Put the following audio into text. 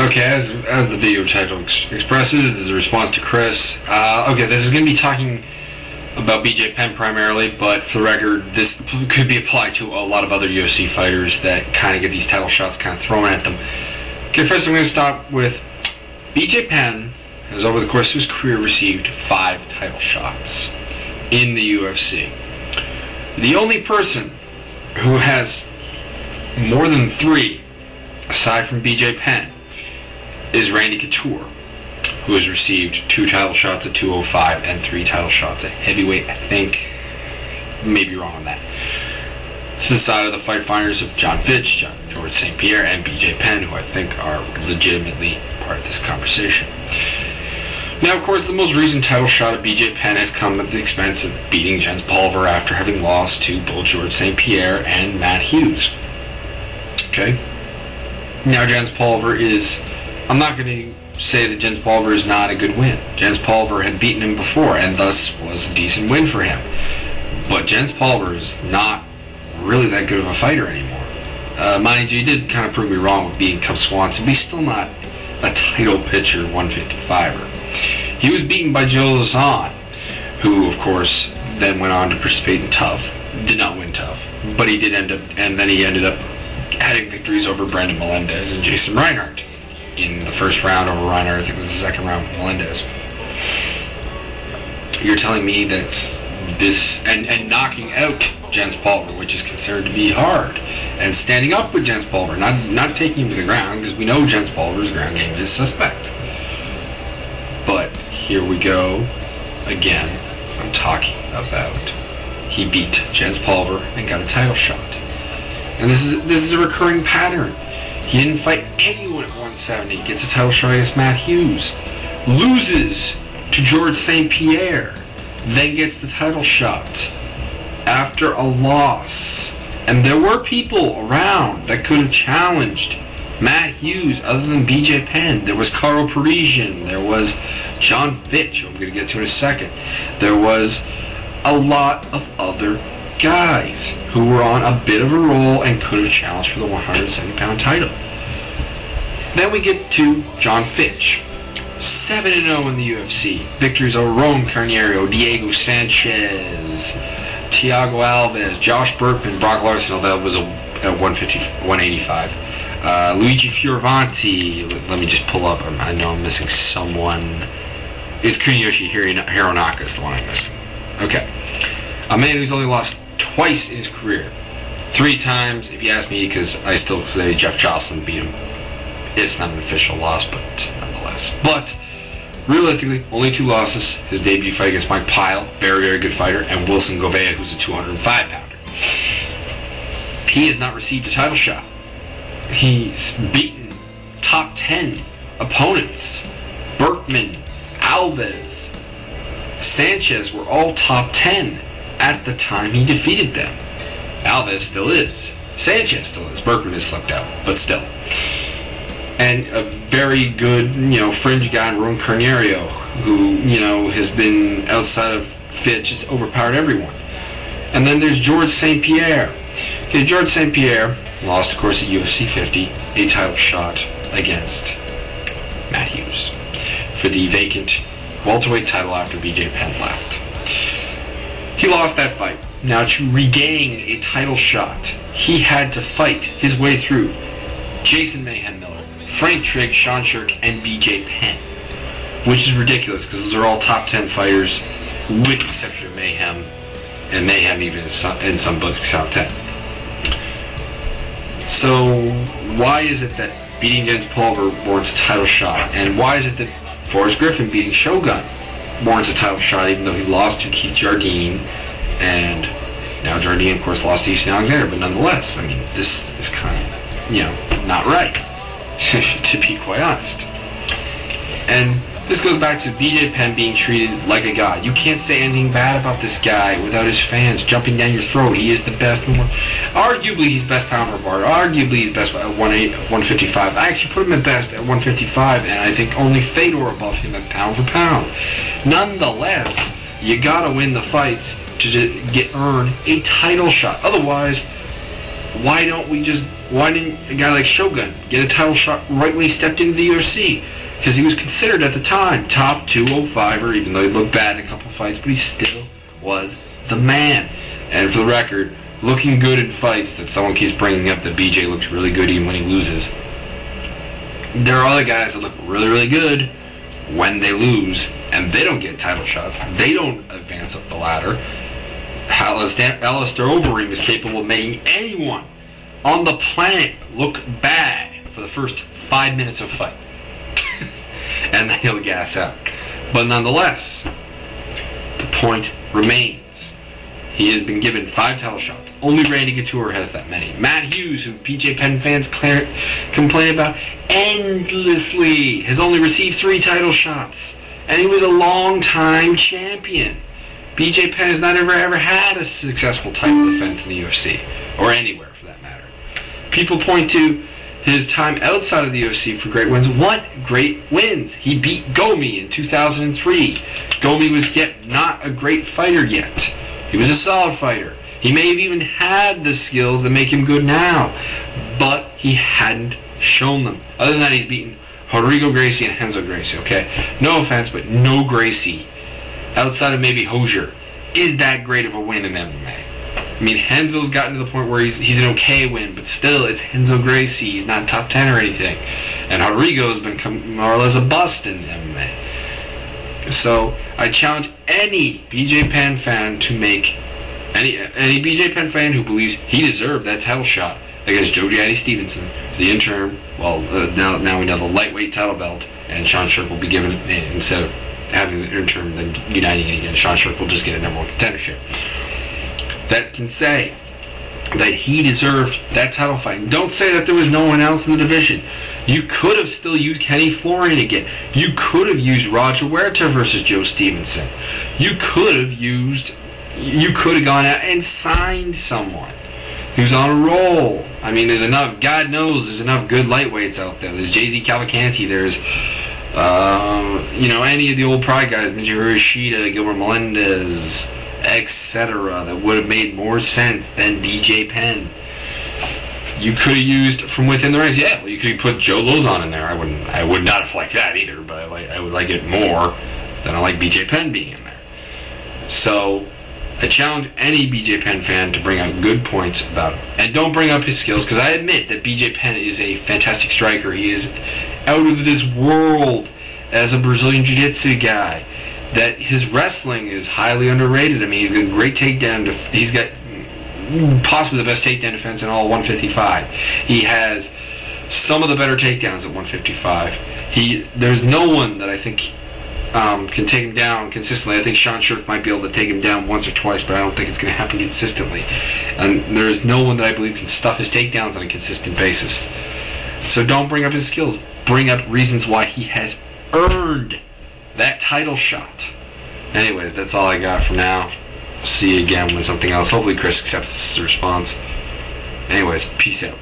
Okay, as the video title expresses, this is a response to Chris. Okay, this is going to be talking about BJ Penn primarily, but for the record, this could be applied to a lot of other UFC fighters that kind of get these title shots kind of thrown at them. Okay, first I'm going to start with BJ Penn has over the course of his career received 5 title shots in the UFC. The only person who has more than 3, aside from BJ Penn, is Randy Couture, who has received 2 title shots at 205 and 3 title shots at heavyweight. I think, maybe wrong on that. To the side of the fight finders of Jon Fitch, George St.Pierre, and BJ Penn, who I think are legitimately part of this conversation. Now, of course, the most recent title shot of BJ Penn has come at the expense of beating Jens Pulver after having lost to both George St.Pierre and Matt Hughes. Okay? Now, Jens Pulver is... I'm not going to say that Jens Pulver is not a good win. Jens Pulver had beaten him before, and thus was a decent win for him. But Jens Pulver is not really that good of a fighter anymore. Mind you, he did kind of prove me wrong with beating Cub Swanson, but he's still not a title pitcher 155er. He was beaten by Joe Lazan, who, of course, then went on to participate in Tough. Did not win Tough, but he did end up, and then he ended up having victories over Brandon Melendez and Jason Reinhardt. In the first round over Reinhardt, I think it was the second round with Melendez. You're telling me that this, and knocking out Jens Pulver, which is considered to be hard, and standing up with Jens Pulver, not taking him to the ground, because we know Jens Pulver's ground game is suspect. But here we go again. I'm talking about he beat Jens Pulver and got a title shot, and this is a recurring pattern. He didn't fight anyone at 170. Gets a title shot against Matt Hughes, loses to George St.Pierre, then gets the title shot after a loss. And there were people around that could have challenged Matt Hughes other than BJ Penn. There was Carl Parisian. There was Jon Fitch, who I'm going to get to in a second. There was a lot of other guys who were on a bit of a roll and could have challenged for the 170-pound title. Then we get to Jon Fitch. 7-0 in the UFC. Victories over Rome Carneiro, Diego Sanchez, Thiago Alves, Josh Burkman, Brock Larson. That was at 185. Luigi Fioravanti. Let me just pull up. I know I'm missing someone. It's Kuniyoshi Hironaka is the one I'm missing. Okay. A man who's only lost twice in his career. 3 times, if you ask me, because I still say Jeff Jocelyn beat him. It's not an official loss, but nonetheless. But, realistically, only 2 losses. His debut fight against Mike Pyle, very, very good fighter, and Wilson Govea, who's a 205-pounder. He has not received a title shot. He's beaten top 10 opponents. Burkman, Alves, Sanchez were all top 10 at the time he defeated them. Alves still is. Sanchez still is. Burkman has slipped out, but still. And a very good, fringe guy in Rome Carneiro, who, has been outside of Fitch, just overpowered everyone. And then there's George St.Pierre. Okay, George St.Pierre lost, of course, at UFC 50, a title shot against Matt Hughes for the vacant welterweight title after BJ Penn left. He lost that fight. Now, to regain a title shot, he had to fight his way through Jason Mayhem Miller, Frank Trigg, Sean Shirk, and BJ Penn, which is ridiculous because those are all top 10 fighters, with the exception of Mayhem, and Mayhem even in some books top 10. So why is it that beating Jens Pulver warrants a title shot, and why is it that Forrest Griffin beating Shogun warrants a title shot, even though he lost to Keith Jardine, and now Jardine, of course, lost to Easton Alexander, but nonetheless, I mean, this is kind of, not right, to be quite honest. And this goes back to BJ Penn being treated like a god. You can't say anything bad about this guy without his fans jumping down your throat. He is the best in the world. Arguably, he's best pound for pound. Arguably, he's best at 155. I actually put him at best at 155, and I think only Fedor above him at pound for pound. Nonetheless, you gotta win the fights to earn a title shot. Otherwise, why didn't a guy like Shogun get a title shot right when he stepped into the UFC? Because he was considered at the time top 205er, even though he looked bad in a couple fights, but he still was the man. And for the record, looking good in fights that someone keeps bringing up that BJ looks really good even when he loses. There are other guys that look really, really good when they lose, and they don't get title shots. They don't advance up the ladder. Alistair Overeem is capable of making anyone on the planet look bad for the first 5 minutes of fight. And then he'll gas out. But nonetheless, the point remains. He has been given 5 title shots. Only Randy Couture has that many. Matt Hughes, who BJ Penn fans complain about endlessly, has only received 3 title shots. And he was a long-time champion. BJ Penn has not ever had a successful title defense in the UFC. Or anywhere, for that matter. People point to his time outside of the UFC for great wins. What great wins? He beat Gomi in 2003. Gomi was yet not a great fighter yet. He was a solid fighter. He may have even had the skills that make him good now, but he hadn't shown them. Other than that, he's beaten Rodrigo Gracie and Renzo Gracie, okay? No offense, but no Gracie, outside of maybe Hosier, is that great of a win in MMA. I mean, Renzo's gotten to the point where he's an okay win, but still, it's Renzo Gracie. He's not top 10 or anything. And Rodrigo's been more or less a bust in MMA. So, I challenge any BJ Penn fan to make, any BJ Penn fan who believes he deserved that title shot against Joe Jaddy Stevenson for the interim. Well, now we know the lightweight title belt, and Sean Sherk will be given it instead of having the interim, then uniting it again. Sean Sherk will just get a #1 contendership. That can say that he deserved that title fight. And don't say that there was no one else in the division. You could have still used Kenny Florian again. You could have used Roger Huerta versus Joe Stevenson. You could have gone out and signed someone who's on a roll. I mean, there's enough, God knows there's enough good lightweights out there. There's Jay-Z Cavalcanti, there's any of the old Pride guys, Minoru Ishida, Gilbert Melendez, etc., that would have made more sense than BJ Penn. You could have used from within the ranks. Yeah, well, you could have put Joe Lozon in there. I would not have liked that either, but I would like it more than I like BJ Penn being in there. So I challenge any BJ Penn fan to bring out good points about him. And don't bring up his skills, because I admit that BJ Penn is a fantastic striker. He is out of this world as a Brazilian Jiu-Jitsu guy. That his wrestling is highly underrated. I mean, he's got great takedown. He's got possibly the best takedown defense in all 155. He has some of the better takedowns at 155. There's no one that I think can take him down consistently. I think Sean Sherk might be able to take him down once or twice, but I don't think it's going to happen consistently. And there's no one that I believe can stuff his takedowns on a consistent basis. So don't bring up his skills. Bring up reasons why he has earned that title shot. Anyways, that's all I got for now. See you again with something else. Hopefully Chris accepts this response. Anyways, peace out.